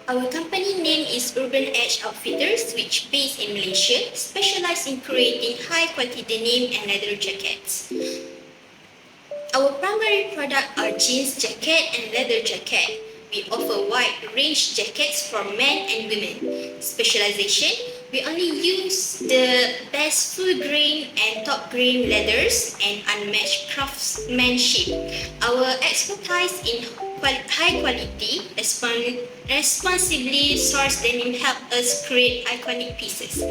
Our company name is Urban Edge Outfitters, which based in Malaysia, specialize in creating high-quality denim and leather jackets. Our primary product are jeans jacket and leather jacket. We offer wide range jackets for men and women. Specialization, we only use the best full grain and top grain leathers and unmatched craftsmanship. Our expertise in high quality, responsibly sourced denim help us create iconic pieces.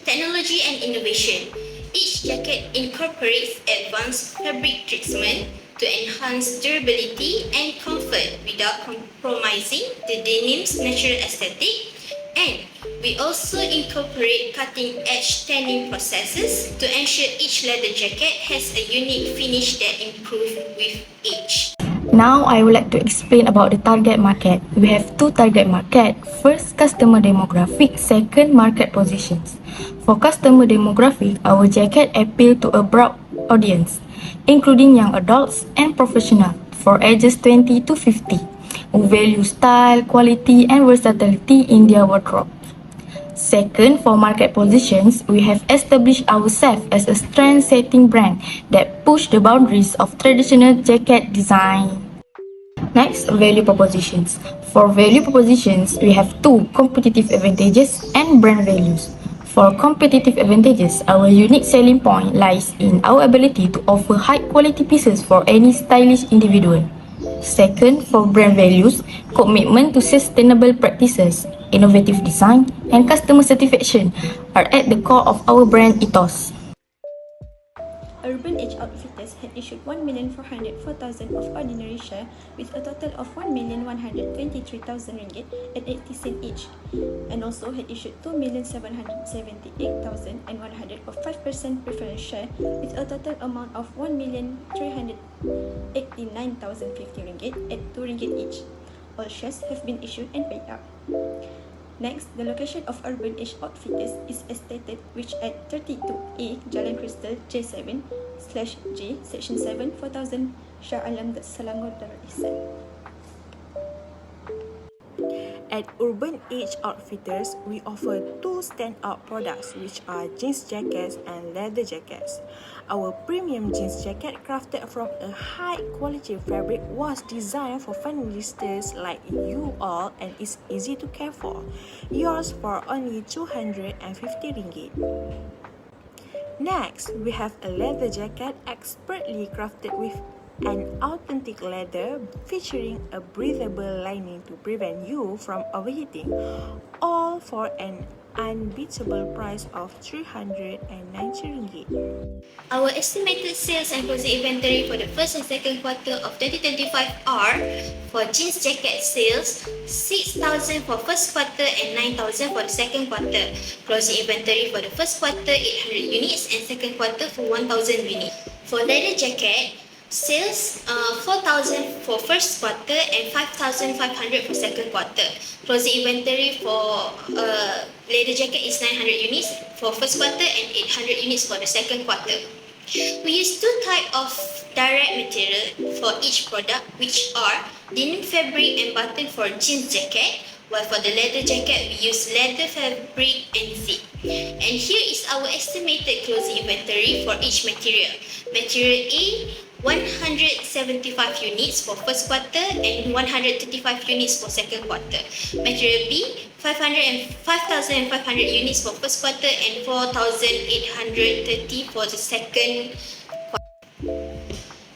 Technology and innovation. Each jacket incorporates advanced fabric treatment to enhance durability and comfort without compromising the denim's natural aesthetic. And we also incorporate cutting-edge tanning processes to ensure each leather jacket has a unique finish that improves with age. Now, I would like to explain about the target market. We have two target market. First, customer demographic. Second, market positions. For customer demographic, our jacket appeal to a broad audience, including young adults and professionals for ages 20 to 50, who value style, quality, and versatility in their wardrobe. Second, for market positions, we have established ourselves as a trend-setting brand that push the boundaries of traditional jacket design. Next, value propositions. For value propositions, we have two competitive advantages and brand values. For competitive advantages, our unique selling point lies in our ability to offer high-quality pieces for any stylish individual. Second, for brand values, commitment to sustainable practices, innovative design, and customer satisfaction are at the core of our brand ethos. Urban Edge Outfitters had issued 1,404,000 of ordinary share with a total of 1,123,000 ringgit at 80 cents each, and also had issued 2,778,100 of 5% preference share with a total amount of 1,389,050 ringgit at 2 ringgit each. All shares have been issued and paid up. Next, the location of Urban Edge Outfitters is as stated, which at 32A Jalan Crystal J7/J Section 7 4000 Shah Alam Selangor Darul Ihsan. At Urban Edge Outfitters, we offer two standout products which are jeans jackets and leather jackets. Our premium jeans jacket crafted from a high-quality fabric was designed for familisters like you all and is easy to care for. Yours for only 250 ringgit. Next, we have a leather jacket expertly crafted with an authentic leather featuring a breathable lining to prevent you from overheating, all for an unbeatable price of 390 ringgit. Our estimated sales and closing inventory for the first and second quarter of 2025 are for jeans jacket sales 6,000 for first quarter and 9,000 for the second quarter. Closing inventory for the first quarter 800 units and second quarter for 1,000 units. For leather jacket, sales 4,000 for first quarter and 5,500 for second quarter. Closing inventory for leather jacket is 900 units for first quarter and 800 units for the second quarter. We use two types of direct material for each product, which are denim fabric and button for jeans jacket, while for the leather jacket we use leather fabric and zip. And here is our estimated closing inventory for each material. Material A, 175 units for first quarter and 135 units for second quarter. Material B, 5,500 units for first quarter and 4,830 for the second quarter.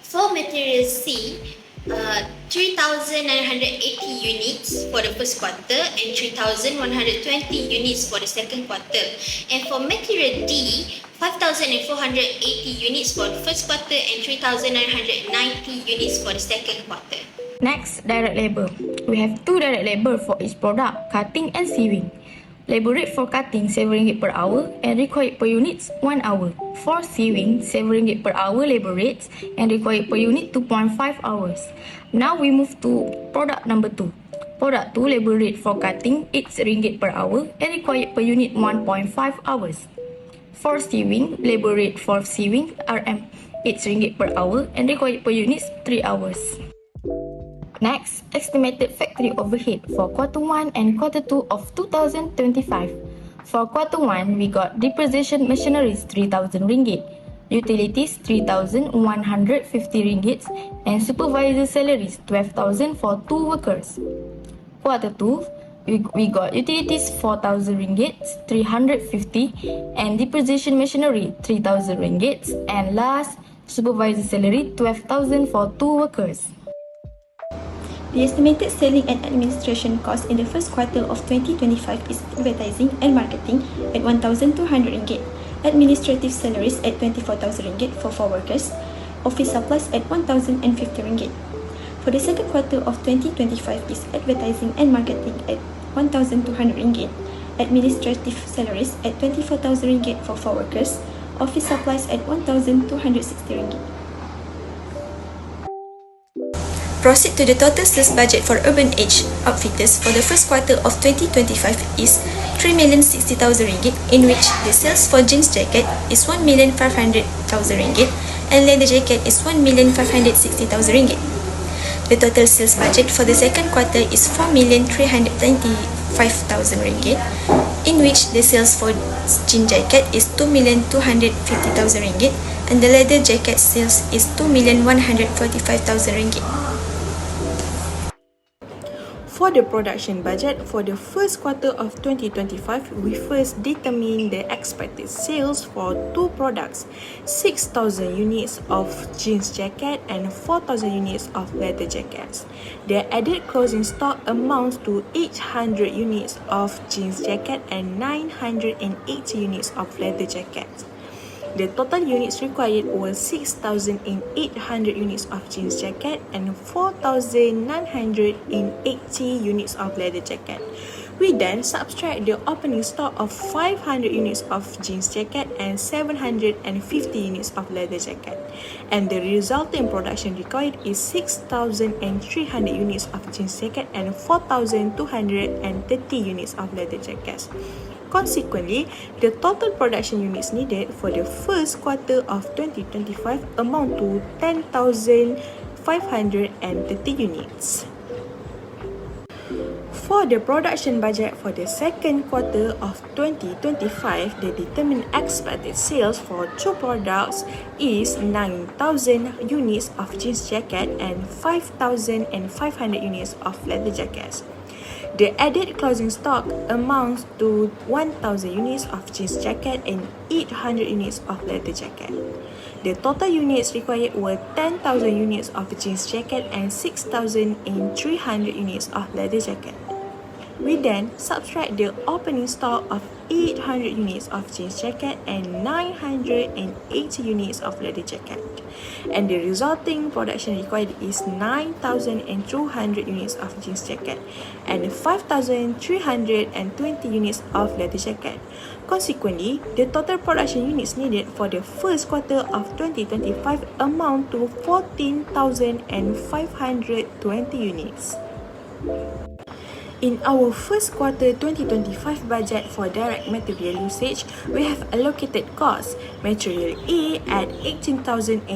For material C, 3,980 units for the first quarter and 3,120 units for the second quarter. And for material D, 5,480 units for the first quarter and 3,990 units for the second quarter. Next, direct labor. We have two direct labor for each product, cutting and sewing. Labor rate for cutting RM7 per hour and required per unit 1 hour. For sewing, RM7 per hour labor rates and required per unit 2.5 hours. Now we move to product number 2. Product 2 labor rate for cutting RM8 per hour and required per unit 1.5 hours. For sewing, labor rate for sewing RM8 per hour and required per unit 3 hours. Next, estimated factory overhead for quarter 1 and quarter 2 of 2025. For quarter 1, we got depreciation machineries 3,000 ringgit, utilities 3,150 ringgit, and supervisor salaries 12,000 for 2 workers. Quarter 2, we got utilities 4,000 ringgit, 350, and depreciation machinery 3,000 ringgit, and last, supervisor salary 12,000 for 2 workers. The estimated selling and administration cost in the first quarter of 2025 is advertising and marketing at 1,200 ringgit, administrative salaries at 24,000 ringgit for 4 workers, office supplies at 1,050 ringgit. For the second quarter of 2025 is advertising and marketing at 1,200 ringgit, administrative salaries at 24,000 ringgit for 4 workers, office supplies at 1,260 ringgit. Proceed to the total sales budget for Urban Age Outfitters for the first quarter of 2025 is 3,060,000 ringgit, in which the sales for jeans jacket is 1,500,000 ringgit and leather jacket is 1,560,000 ringgit. The total sales budget for the second quarter is 4,395,000 ringgit, in which the sales for jean jacket is 2,250,000 ringgit and the leather jacket sales is 2,145,000 ringgit. For the production budget for the first quarter of 2025, we first determine the expected sales for 2 products, 6,000 units of jeans jacket and 4,000 units of leather jackets. The added closing stock amounts to 800 units of jeans jacket and 980 units of leather jackets. The total units required were 6,800 units of jeans jacket and 4,980 units of leather jacket. We then subtract the opening stock of 500 units of jeans jacket and 750 units of leather jacket, and the resulting production required is 6,300 units of jeans jacket and 4,230 units of leather jackets. Consequently, the total production units needed for the first quarter of 2025 amount to 10,530 units. For the production budget for the second quarter of 2025, the determined expected sales for 2 products is 9,000 units of jeans jacket and 5,500 units of leather jackets. The added closing stock amounts to 1,000 units of jeans jacket and 800 units of leather jacket. The total units required were 10,000 units of jeans jacket and 6,300 units of leather jacket. We then subtract the opening stock of 800 units of jeans jacket and 980 units of leather jacket, and the resulting production required is 9,200 units of jeans jacket and 5,320 units of leather jacket. Consequently, the total production units needed for the first quarter of 2025 amount to 14,520 units. In our first quarter 2025 budget for direct material usage, we have allocated costs. Material A at 18,900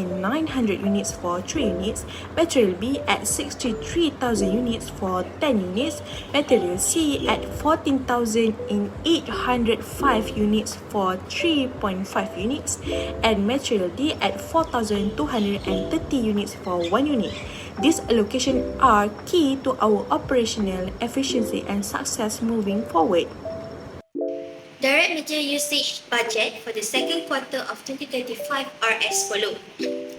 units for 3 units, Material B at 63,000 units for 10 units, Material C at 14,805 units for 3.5 units, and Material D at 4,230 units for 1 unit. These allocations are key to our operational efficiency and success moving forward. Direct material usage budget for the second quarter of 2025 are as follows.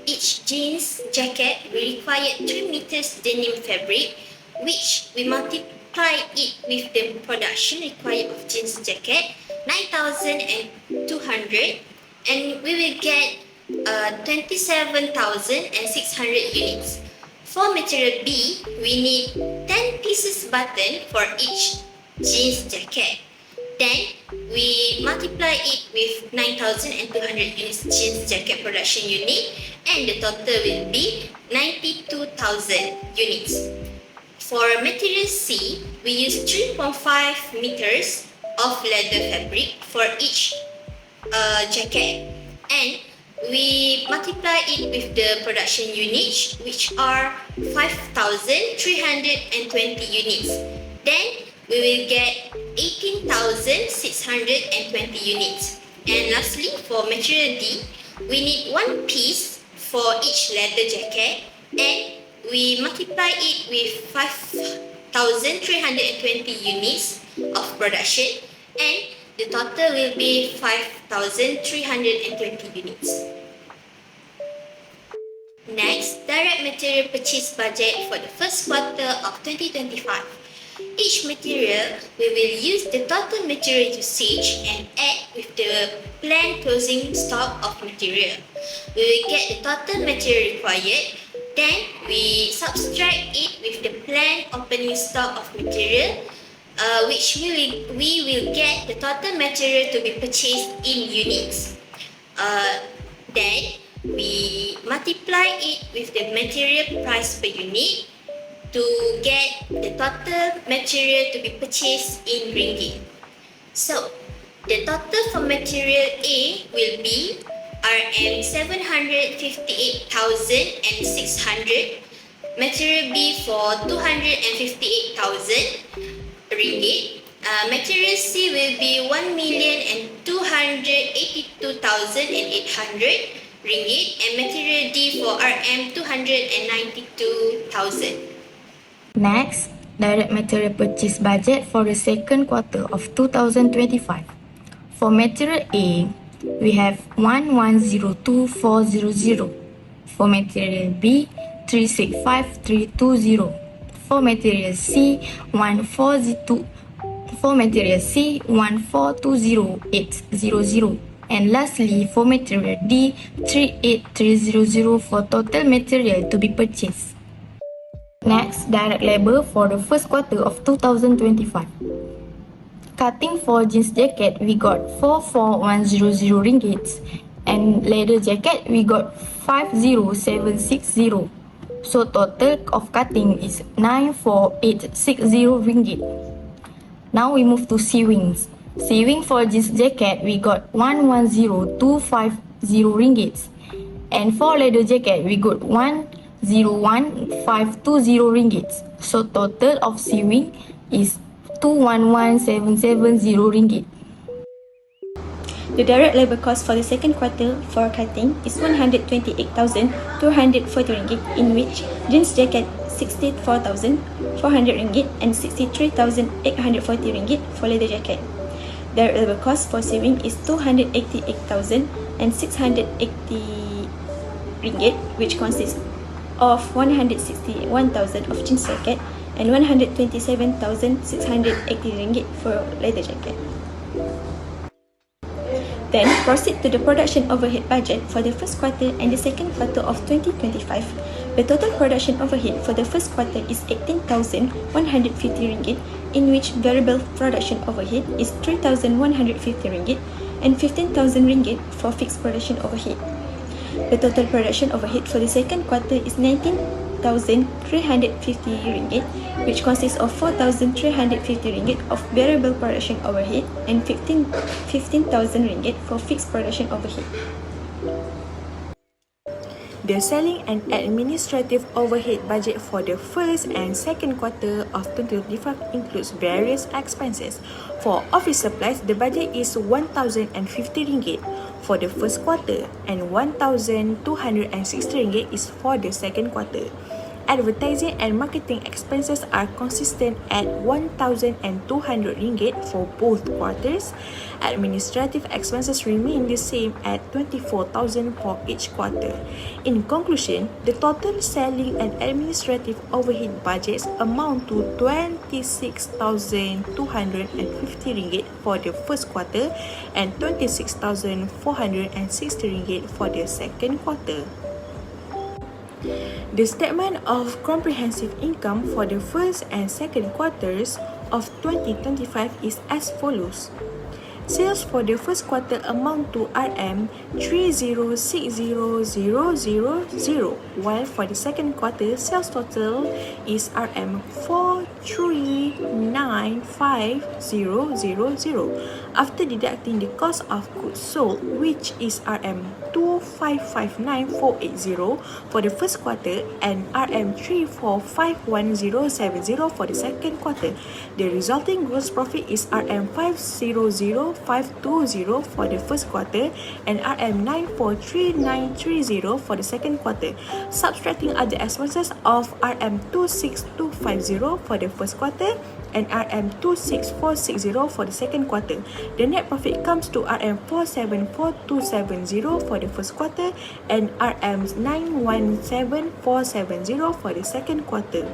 Each jeans jacket will require 3 meters denim fabric, which we multiply it with the production required of jeans jacket, 9,200, and we will get 27,600 units. For material B, we need 10 pieces button for each jeans jacket. Then, we multiply it with 9,200 units jeans jacket production unit, and the total will be 92,000 units. For material C, we use 3.5 meters of leather fabric for each jacket, and we multiply it with the production units, which are 5,320 units. Then we will get 18,620 units. And lastly, for material D, we need one piece for each leather jacket, and we multiply it with 5,320 units of production, and the total will be 5,320 units. Next, direct material purchase budget for the first quarter of 2025. Each material, we will use the total material usage and add with the planned closing stock of material. We will get the total material required, then we subtract it with the planned opening stock of material, which we will get the total material to be purchased in units. Then we multiply it with the material price per unit to get the total material to be purchased in ringgit. So, the total for material A will be RM 758,600, material B for 258,000 ringgit, material C will be 1,282,800 ringgit, and material D for RM 292,000. Next, direct material purchase budget for the second quarter of 2025. For material A, we have 1102,400. For material B, 365,320. For material C, 1420,800. And lastly, for material D, 383,000 for total material to be purchased. Next, direct labor for the first quarter of 2025. Cutting for jeans jacket, we got 44100 ringgit, and leather jacket, we got 50760. So total of cutting is 94860 ringgit. Now we move to sewings. Sewing for jeans jacket, we got 110250 ringgit, and for leather jacket, we got 1,01520 ringgit. So total of sewing is 211,770 ringgit. The direct labor cost for the second quarter for cutting is 128,240 ringgit, in which jeans jacket 64,400 ringgit and 63,840 ringgit for leather jacket. Direct labor cost for sewing is 288,680 ringgit, which consists of 161,000 of jeans jacket and 127,680 ringgit for leather jacket. Then proceed to the production overhead budget for the first quarter and the second quarter of 2025. The total production overhead for the first quarter is 18,150 ringgit, in which variable production overhead is 3,150 ringgit and 15,000 ringgit for fixed production overhead. The total production overhead for the second quarter is 19,350 ringgit, which consists of 4,350 ringgit of variable production overhead and 15,000 ringgit for fixed production overhead. The selling and administrative overhead budget for the first and second quarter of 2025 includes various expenses. For office supplies, the budget is 1,050 ringgit for the first quarter and 1,260 ringgit is for the second quarter. Advertising and marketing expenses are consistent at 1,200 ringgit for both quarters. Administrative expenses remain the same at 24,000 for each quarter. In conclusion, the total selling and administrative overhead budgets amount to 26,250 ringgit for the first quarter and 26,460 ringgit for the second quarter. The statement of comprehensive income for the first and second quarters of 2025 is as follows. Sales for the first quarter amount to RM 3060000, while for the second quarter, sales total is RM RM395,000 after deducting the cost of goods sold, which is RM2559480 for the first quarter and RM3451070 for the second quarter. The resulting gross profit is RM500520 for the first quarter and RM943930 for the second quarter. Subtracting other expenses of RM26250 for the first quarter and RM26460 for the second quarter. The net profit comes to RM474270 for the first quarter and RM917470 for the second quarter.